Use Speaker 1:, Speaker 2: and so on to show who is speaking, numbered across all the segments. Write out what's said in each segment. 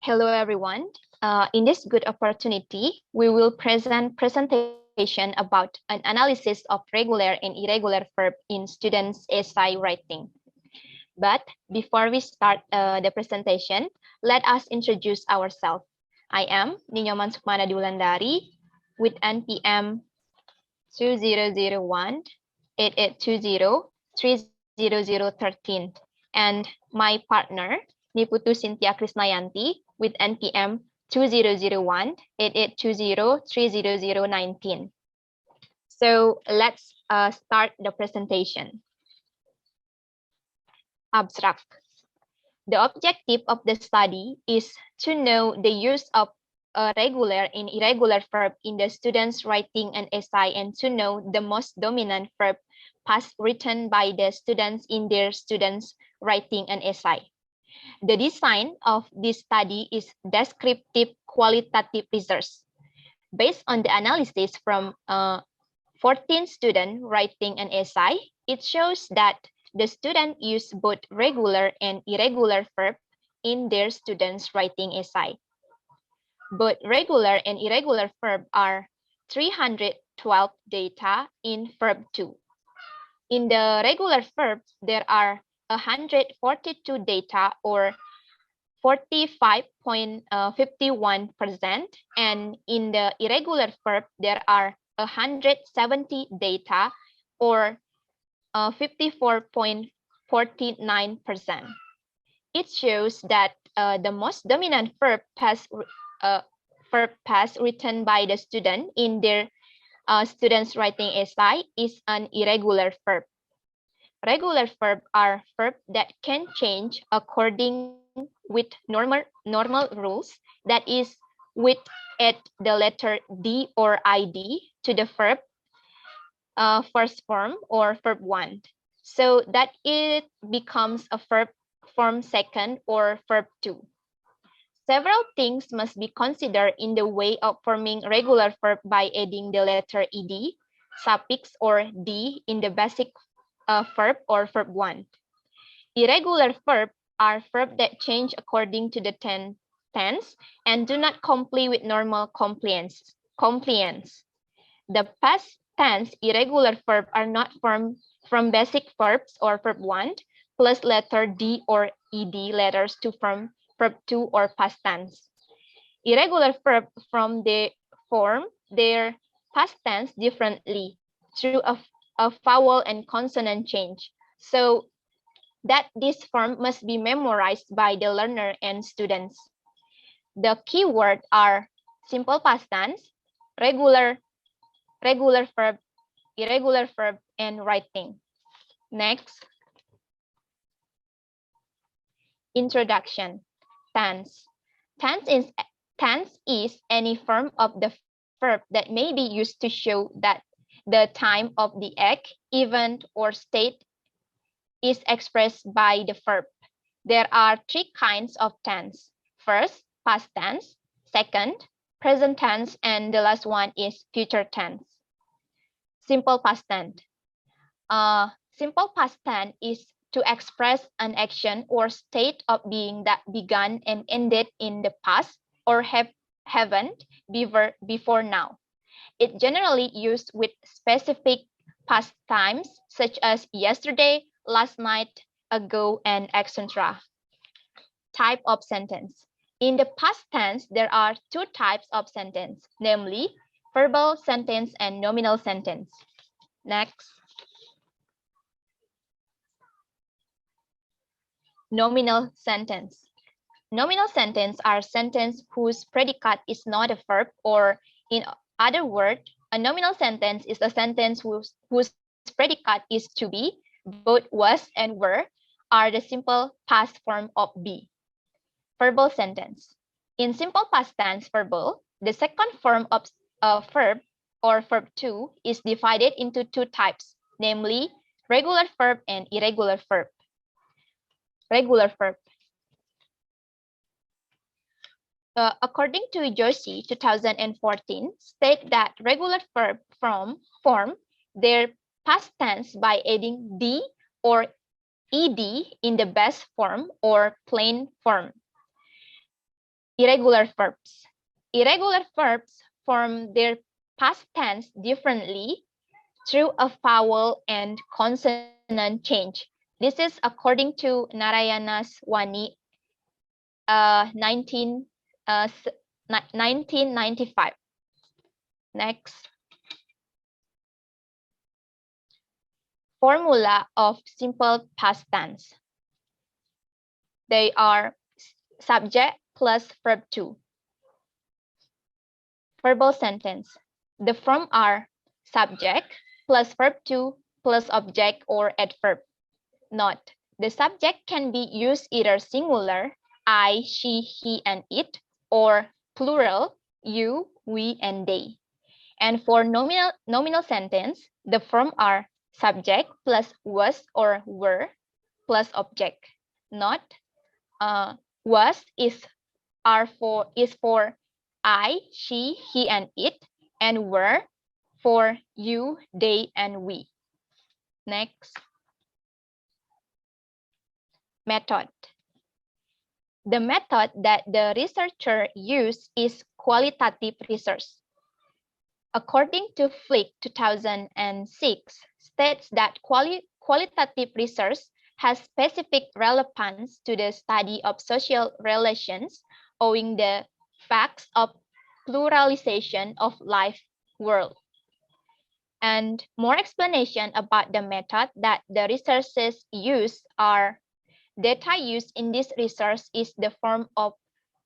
Speaker 1: Hello, everyone. In this good opportunity, we will present presentation about an analysis of regular and irregular verb in students' essay writing. But before we start the presentation, let us introduce ourselves. I am Nyoman Sukma Ulandari with NPM 2001 8820 30013 and my partner Putu Sintya Krisnayanti with NPM 2001 8820 30019. So let's start the presentation. Abstract. The objective of the study is to know the use of a regular and irregular verb in the students writing an essay and to know the most dominant verb past written by the students in their students writing an essay. The design of this study is descriptive qualitative research. Based on the analysis from 14 students writing an essay, it shows that the student use both regular and irregular verb in their students writing essay. Both regular and irregular verb are 312 data in verb 2. In the regular verbs, there are 142 data or 45.51%, and in the irregular verb, there are 170 data or 54.49%. It shows that the most dominant verb past written by the student in their students writing essay is an irregular verb. Regular verbs are verbs that can change according with normal rules, that is, with add the letter D or ID to the verb first form or verb 1, so that it becomes a verb form second or verb 2. Several things must be considered in the way of forming regular verb by adding the letter ed, suffix, or d in the basic verb or verb 1. Irregular verbs are verbs that change according to the tense and do not comply with normal compliance. The past tense irregular verbs are not formed from basic verbs or verb 1 plus letter d or ed letters to form verb 2 or past tense. Irregular verbs form their past tense differently through a vowel and consonant change, so that this form must be memorized by the learner and students. The key words are simple past tense, regular verb, irregular verb, and writing. Next. Introduction. Tense. Tense is any form of the verb that may be used to show that the time of the act, event, or state is expressed by the verb. There are three kinds of tense. First, past tense. Second, present tense. And the last one is future tense. Simple past tense. Simple past tense is to express an action or state of being that began and ended in the past or haven't before now. It generally used with specific past times such as yesterday, last night, ago, and etc. Type of sentence. In the past tense, there are two types of sentence, namely verbal sentence and nominal sentence. Next. Nominal sentence. Nominal sentence are sentences whose predicate is not a verb, or in other words, a nominal sentence is a sentence whose predicate is to be, both was and were are the simple past form of be. Verbal sentence. In simple past tense verbal, the second form of a verb or verb 2 is divided into two types, namely regular verb and irregular verb. Regular verb. According to Joshi 2014, state that regular verb form their past tense by adding d or ed in the best form or plain form. Irregular verbs. Irregular verbs form their past tense differently through a vowel and consonant change. This is according to Narayana's Wani, 1995. Next, formula of simple past tense. They are subject plus verb 2. Verbal sentence. The form are subject plus verb 2 plus object or adverb. Note: the subject can be used either singular, I, she, he, and it, or plural, you, we, and they. And for nominal sentence, the form are subject plus was or were plus object. Note: was is for I, she, he, and it, and were for you, they, and we. Next. Method. The method that the researcher used is qualitative research. According to Flick 2006, states that qualitative research has specific relevance to the study of social relations owing the facts of pluralization of life world. And more explanation about the method that the researchers use are: data used in this research is the form of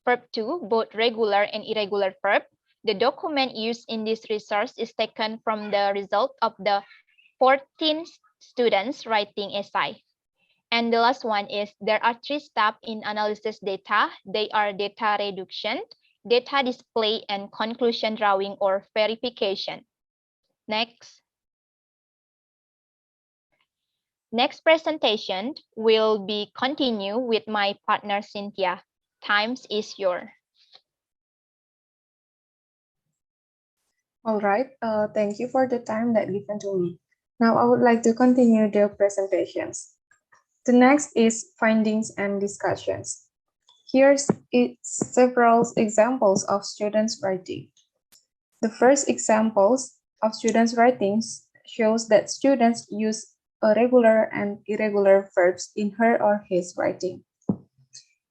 Speaker 1: verb 2, both regular and irregular verb. The document used in this research is taken from the result of the 14 students writing essay. And the last one is, there are 3 steps in analysis data. They are data reduction, data display, and conclusion drawing or verification. Next. Next presentation will be continue with my partner Sintya. Times is yours.
Speaker 2: All right, thank you for the time that given to me. Now I would like to continue the presentations. The next is findings and discussions. Here's several examples of students' writing. The first examples of students' writings shows that students use regular and irregular verbs in her or his writing.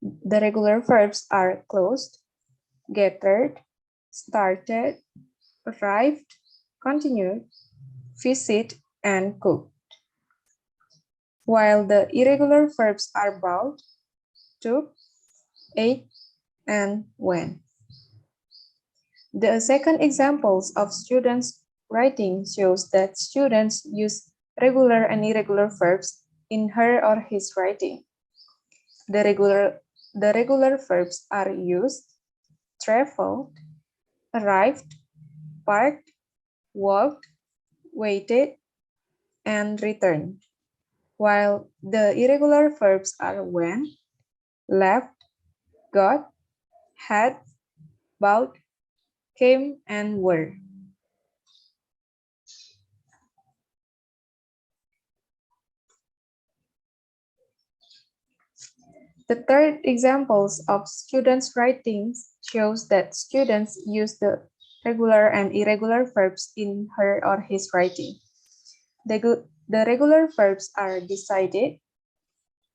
Speaker 2: The regular verbs are closed, gathered, started, arrived, continued, visit, and cooked. While the irregular verbs are bought, took, ate, and went. The second examples of students' writing shows that students use regular and irregular verbs in her or his writing. The regular verbs are used, traveled, arrived, parked, walked, waited, and returned, while the irregular verbs are went, left, got, had, bought, came, and were. The third examples of students' writings shows that students use the regular and irregular verbs in her or his writing. The regular verbs are decided,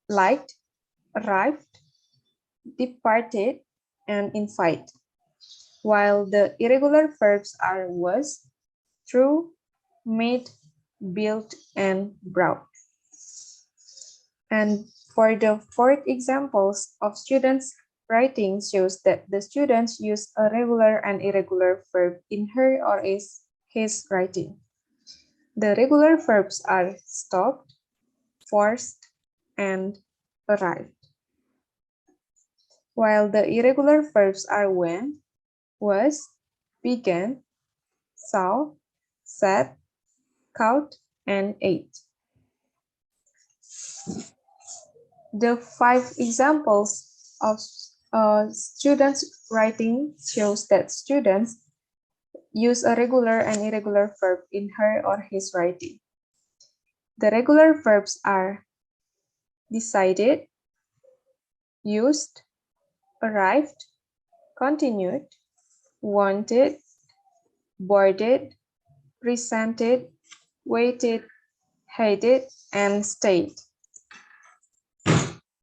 Speaker 2: liked, arrived, departed, and invite, while the irregular verbs are was, through, made, built, and brought. And for the fourth examples of students' writing shows that the students use a regular and irregular verb in her or his writing. The regular verbs are stopped, forced, and arrived, while the irregular verbs are went, was, began, saw, sat, caught, and ate. The 5 examples of students' writing shows that students use a regular and irregular verb in her or his writing. The regular verbs are decided, used, arrived, continued, wanted, boarded, presented, waited, hated, and stayed.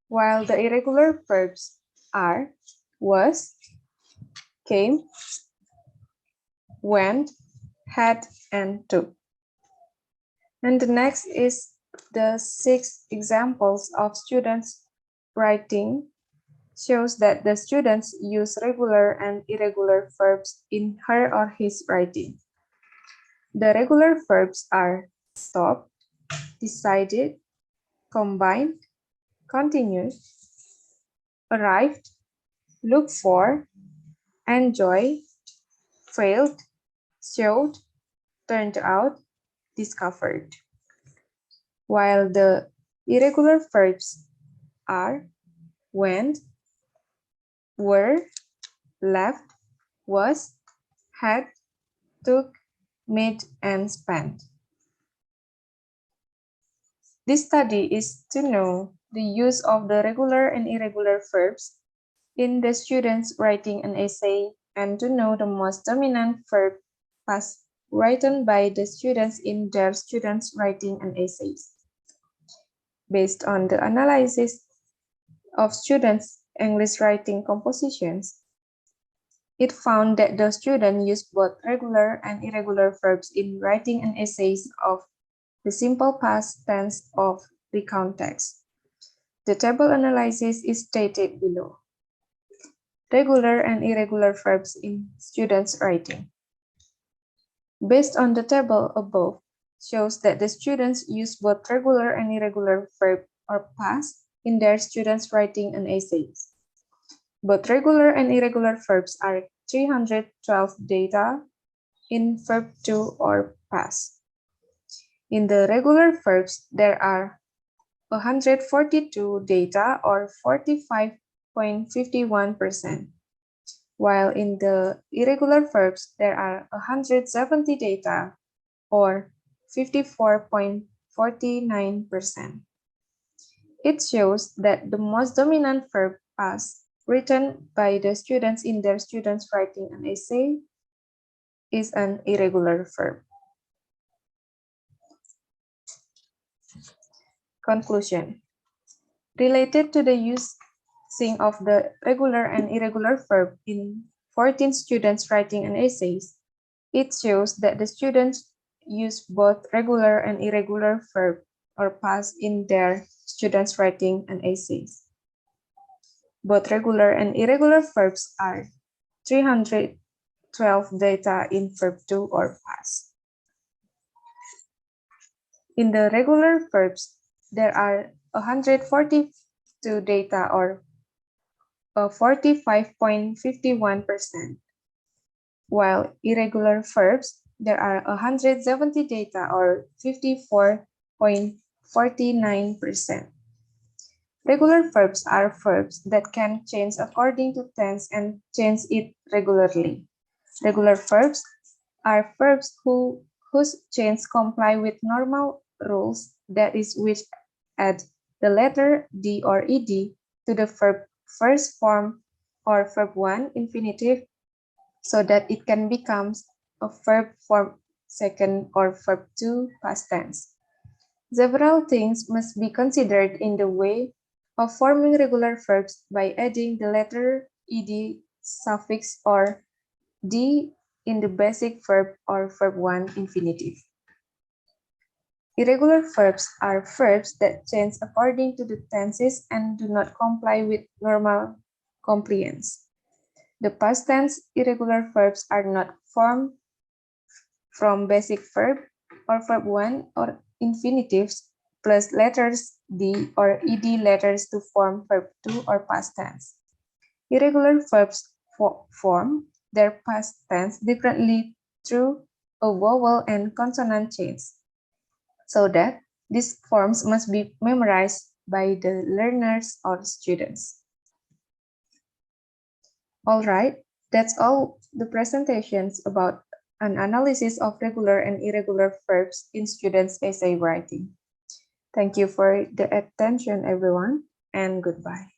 Speaker 2: While the irregular verbs are was, came, went, had, and took. And the next is the 6 examples of students writing shows that the students use regular and irregular verbs in her or his writing. The regular verbs are stopped, decided, combined, continued, arrived, look for, enjoy, failed, showed, turned out, discovered. While the irregular verbs are went, were, left, was, had, took, made, and spent. This study is to know the use of the regular and irregular verbs in the students writing an essay and to know the most dominant verb past written by the students in their students writing an essays. Based on the analysis of students' English writing compositions, it found that the student used both regular and irregular verbs in writing an essays of the simple past tense of the context. The table analysis is stated below. Regular and irregular verbs in students' writing. Based on the table above, shows that the students use both regular and irregular verb or past in their students writing an essays. Both regular and irregular verbs are 312 data in verb to or past. In the regular verbs, there are 142 data or 45.51%, while in the irregular verbs, there are 170 data or 54.49%. It shows that the most dominant verb past written by the students in their students writing an essay is an irregular verb. Conclusion. Related to the using of the regular and irregular verb in 14 students writing an essays, it shows that the students use both regular and irregular verb or past in their students writing an essays. Both regular and irregular verbs are 312 data in verb to or past. In the regular verbs, there are 142 data or 45.51%, while irregular verbs, there are 170 data or 54.49%. Regular verbs are verbs that can change according to tense and change it regularly. Regular verbs are verbs whose change comply with normal rules, that is, which add the letter D or ed to the verb first form or verb 1 infinitive so that it can become a verb form second or verb 2 past tense. Several things must be considered in the way of forming regular verbs by adding the letter ed suffix or D in the basic verb or verb 1 infinitive. Irregular verbs are verbs that change according to the tenses and do not comply with normal compliance. The past tense irregular verbs are not formed from basic verb or verb 1 or infinitives plus letters D or ed letters to form verb 2 or past tense. Irregular verbs form their past tense differently through a vowel and consonant change, so that these forms must be memorized by the learners or students. All right, that's all the presentations about an analysis of regular and irregular verbs in students' essay writing. Thank you for the attention, everyone, and goodbye.